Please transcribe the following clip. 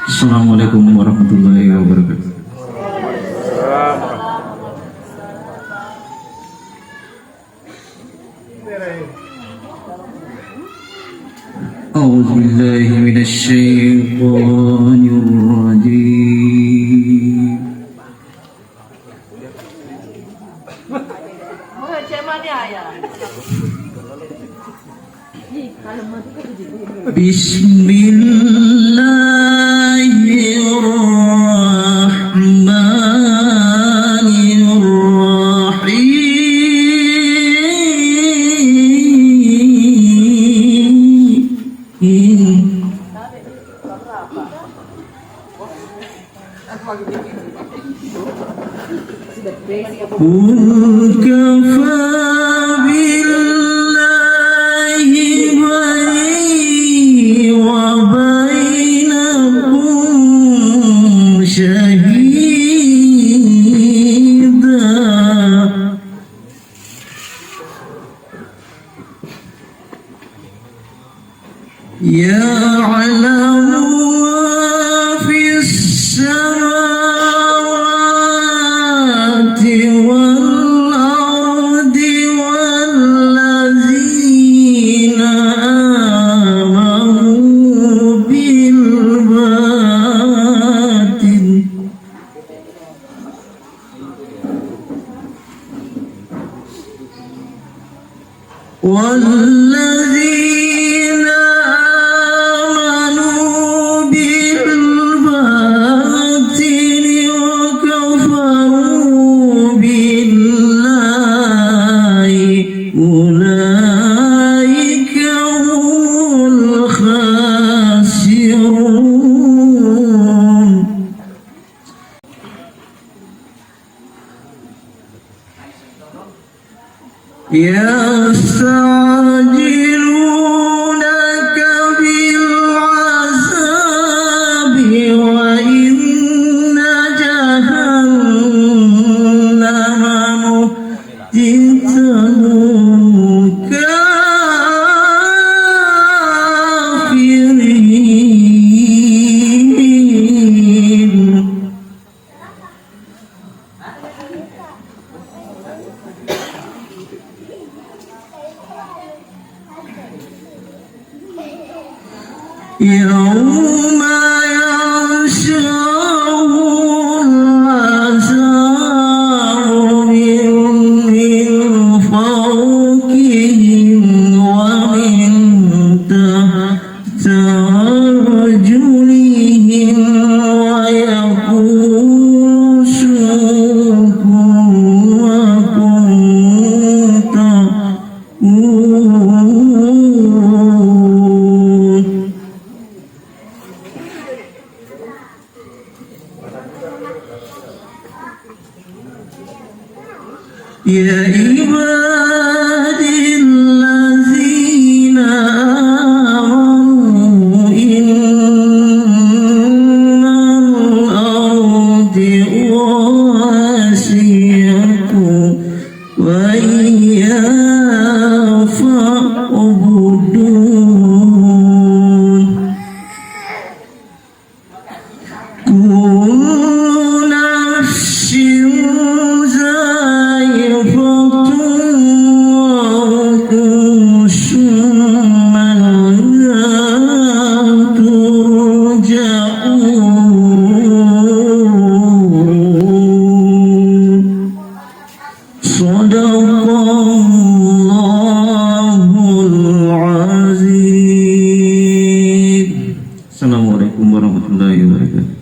Assalamualaikum warahmatullahi wabarakatuh. A'udzu billahi minasyaitonir rajim. Qul kafa billahi baini wa bainakum shahida ya'lamu ma fis samawati wal ardi wallazina amanu bil batin wallazina amanu bil batini wa kafaru billahi ulaika humul khasirun. يستعجلونك بالعذاب وإن جهنم محيطة كافرين. يوم يغشاهم العذاب من فوقهم ومن تحت أرجلهم ويقول ذوقوا ما كنتم يا عبادي الذين آمنوا إن الأرض واسعة وإياي فاعبدون. كل نفس Assalamualaikum warahmatullahi wabarakatuh.